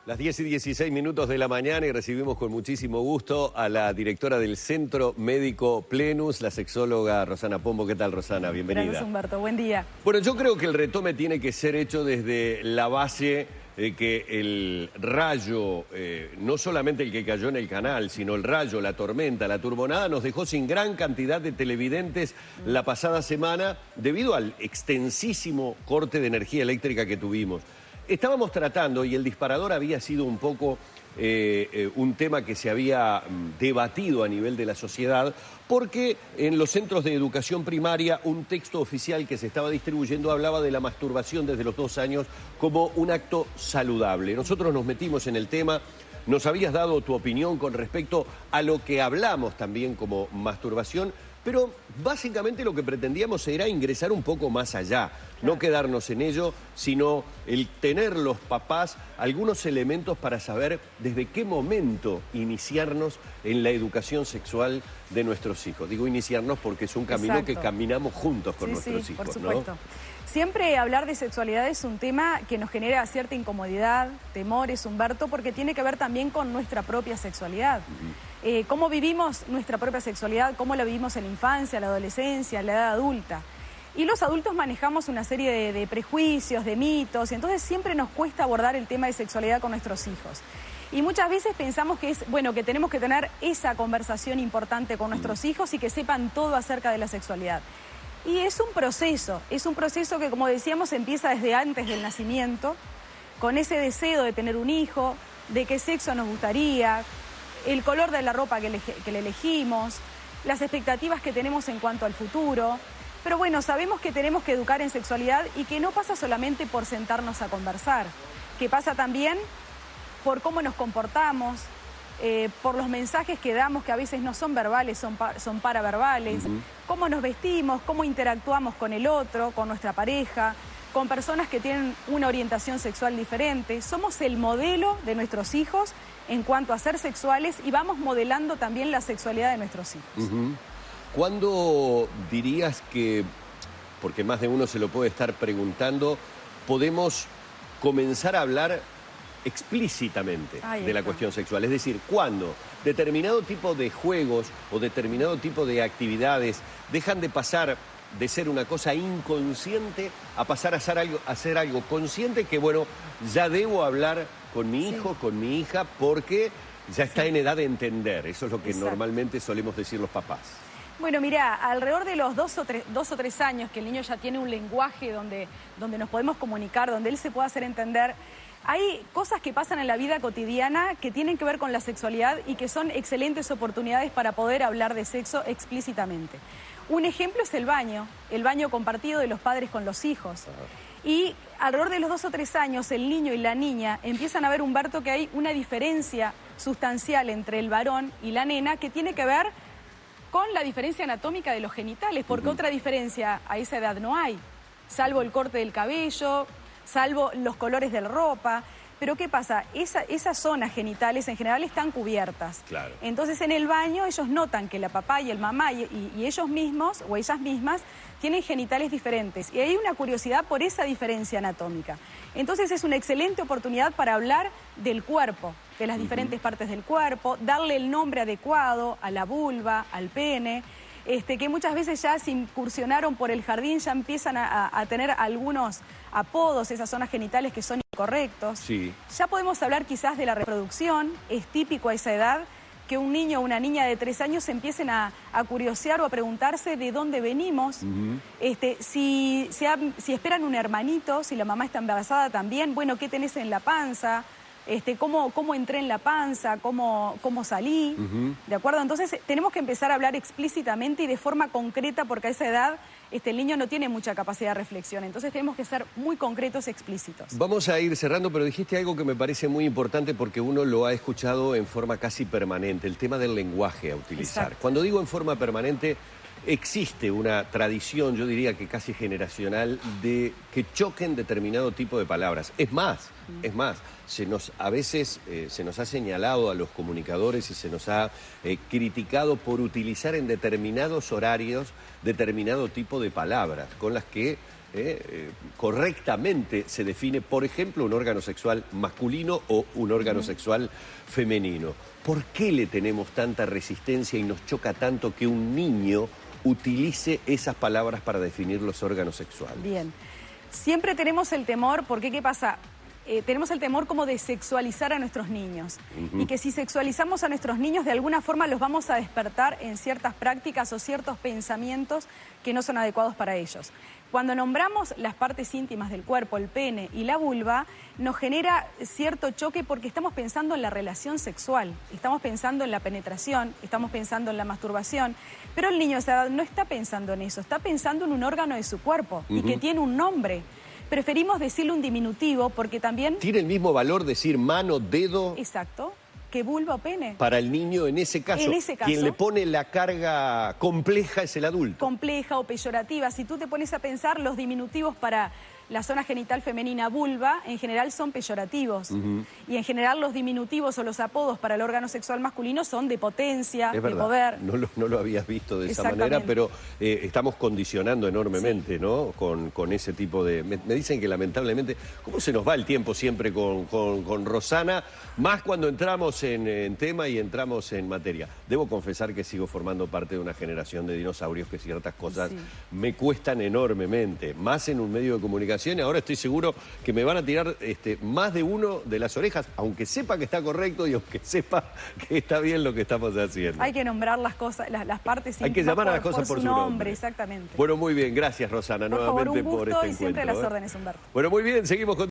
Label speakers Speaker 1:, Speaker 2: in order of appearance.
Speaker 1: Las 10:16 de la mañana y recibimos con muchísimo gusto a la directora del Centro Médico Plenus, la sexóloga Rosana Pombo. ¿Qué tal, Rosana? Bienvenida.
Speaker 2: Gracias, Humberto. Buen día.
Speaker 1: Bueno, yo creo que el retome tiene que ser hecho desde la base de que el rayo, no solamente el que cayó en el canal, sino el rayo, la tormenta, la turbonada, nos dejó sin gran cantidad de televidentes la pasada semana debido al extensísimo corte de energía eléctrica que tuvimos. Estábamos tratando, y el disparador había sido un poco un tema que se había debatido a nivel de la sociedad, porque en los centros de educación primaria un texto oficial que se estaba distribuyendo hablaba de la masturbación desde los 2 años como un acto saludable. Nosotros nos metimos en el tema, nos habías dado tu opinión con respecto a lo que hablamos también como masturbación, pero básicamente lo que pretendíamos era ingresar un poco más allá, no quedarnos en ello, sino el tener los papás algunos elementos para saber desde qué momento iniciarnos en la educación sexual de nuestros hijos. Digo iniciarnos porque es un camino que caminamos juntos con nuestros hijos,
Speaker 2: por supuesto.
Speaker 1: ¿no?
Speaker 2: Siempre hablar de sexualidad es un tema que nos genera cierta incomodidad, temores, Humberto, porque tiene que ver también con nuestra propia sexualidad. Cómo vivimos nuestra propia sexualidad, cómo la vivimos en la infancia, la adolescencia, la edad adulta. Y los adultos manejamos una serie de prejuicios, de mitos, y entonces siempre nos cuesta abordar el tema de sexualidad con nuestros hijos. Y muchas veces pensamos que que tenemos que tener esa conversación importante con nuestros hijos y que sepan todo acerca de la sexualidad. Y es un proceso que, como decíamos, empieza desde antes del nacimiento, con ese deseo de tener un hijo, de qué sexo nos gustaría, el color de la ropa que le elegimos, las expectativas que tenemos en cuanto al futuro. Pero bueno, sabemos que tenemos que educar en sexualidad y que no pasa solamente por sentarnos a conversar, que pasa también por cómo nos comportamos, por los mensajes que damos, que a veces no son verbales, son paraverbales, cómo nos vestimos, cómo interactuamos con el otro, con nuestra pareja, con personas que tienen una orientación sexual diferente. Somos el modelo de nuestros hijos en cuanto a ser sexuales y vamos modelando también la sexualidad de nuestros hijos.
Speaker 1: ¿Cuándo dirías que, porque más de uno se lo puede estar preguntando, podemos comenzar a hablar explícitamente de la cuestión sexual? Es decir, ¿cuándo determinado tipo de juegos o determinado tipo de actividades dejan de pasar de ser una cosa inconsciente a pasar a hacer algo consciente, que bueno, ya debo hablar con mi hijo, con mi hija, porque ya está en edad de entender? Eso es lo que normalmente solemos decir los papás.
Speaker 2: Bueno, mira, alrededor de los 2 o 3 años que el niño ya tiene un lenguaje donde nos podemos comunicar, donde él se pueda hacer entender, hay cosas que pasan en la vida cotidiana que tienen que ver con la sexualidad y que son excelentes oportunidades para poder hablar de sexo explícitamente. Un ejemplo es el baño compartido de los padres con los hijos. Y alrededor de los 2 o 3 años el niño y la niña empiezan a ver, Humberto, que hay una diferencia sustancial entre el varón y la nena que tiene que ver con la diferencia anatómica de los genitales, porque otra diferencia a esa edad no hay, salvo el corte del cabello, salvo los colores de la ropa. Pero ¿qué pasa? Esas zonas genitales en general están cubiertas.
Speaker 1: Claro.
Speaker 2: Entonces en el baño ellos notan que la papá y el mamá y ellos mismos o ellas mismas tienen genitales diferentes. Y hay una curiosidad por esa diferencia anatómica. Entonces es una excelente oportunidad para hablar del cuerpo, de las diferentes partes del cuerpo, darle el nombre adecuado a la vulva, al pene. Que muchas veces ya se incursionaron por el jardín, ya empiezan a tener algunos apodos, esas zonas genitales que son incorrectos.
Speaker 1: Sí.
Speaker 2: Ya podemos hablar quizás de la reproducción. Es típico a esa edad que un niño o una niña de 3 años empiecen a curiosear o a preguntarse de dónde venimos, si esperan un hermanito, si la mamá está embarazada también, bueno, ¿qué tenés en la panza? Cómo entré en la panza, cómo salí, ¿de acuerdo? Entonces tenemos que empezar a hablar explícitamente y de forma concreta, porque a esa edad el niño no tiene mucha capacidad de reflexión, entonces tenemos que ser muy concretos y explícitos.
Speaker 1: Vamos a ir cerrando, pero dijiste algo que me parece muy importante porque uno lo ha escuchado en forma casi permanente, el tema del lenguaje a utilizar.
Speaker 2: Exacto.
Speaker 1: Cuando digo en forma permanente, existe una tradición, yo diría que casi generacional, de que choquen determinado tipo de palabras. Es más, a veces se nos ha señalado a los comunicadores y se nos ha criticado por utilizar en determinados horarios determinado tipo de palabras, con las que correctamente se define, por ejemplo, un órgano sexual masculino o un órgano sexual femenino. ¿Por qué le tenemos tanta resistencia y nos choca tanto que un niño utilice esas palabras para definir los órganos sexuales?
Speaker 2: Bien, siempre tenemos el temor, porque ¿qué pasa? Tenemos el temor como de sexualizar a nuestros niños. Y que si sexualizamos a nuestros niños, de alguna forma los vamos a despertar en ciertas prácticas o ciertos pensamientos que no son adecuados para ellos. Cuando nombramos las partes íntimas del cuerpo, el pene y la vulva, nos genera cierto choque porque estamos pensando en la relación sexual, estamos pensando en la penetración, estamos pensando en la masturbación, pero el niño a esa edad no está pensando en eso, está pensando en un órgano de su cuerpo y que tiene un nombre. Preferimos decirle un diminutivo porque también...
Speaker 1: ¿Tiene el mismo valor decir mano, dedo?
Speaker 2: Exacto. ¿Que vulva o pene?
Speaker 1: Para el niño en ese caso.
Speaker 2: En ese caso.
Speaker 1: Quien le pone la carga compleja es el adulto.
Speaker 2: Compleja o peyorativa. Si tú te pones a pensar, los diminutivos para la zona genital femenina vulva, en general son peyorativos. Y en general los diminutivos o los apodos para el órgano sexual masculino son de potencia,
Speaker 1: es
Speaker 2: de
Speaker 1: verdad.
Speaker 2: poder.
Speaker 1: No lo habías visto de esa manera, pero estamos condicionando enormemente, ¿no? Con ese tipo de... Me dicen que lamentablemente, ¿cómo se nos va el tiempo siempre con Rosana? Más cuando entramos en tema y entramos en materia. Debo confesar que sigo formando parte de una generación de dinosaurios que ciertas cosas me cuestan enormemente, más en un medio de comunicación. Y ahora estoy seguro que me van a tirar más de uno de las orejas, aunque sepa que está correcto y aunque sepa que está bien lo que estamos haciendo.
Speaker 2: Hay que nombrar las cosas, las partes íntimas.
Speaker 1: Hay que llamar a las cosas por su nombre.
Speaker 2: Exactamente.
Speaker 1: Bueno, muy bien, gracias Rosana,
Speaker 2: por
Speaker 1: nuevamente
Speaker 2: favor, un gusto
Speaker 1: por este
Speaker 2: y siempre
Speaker 1: encuentro.
Speaker 2: las órdenes, Humberto.
Speaker 1: Bueno, muy bien, seguimos con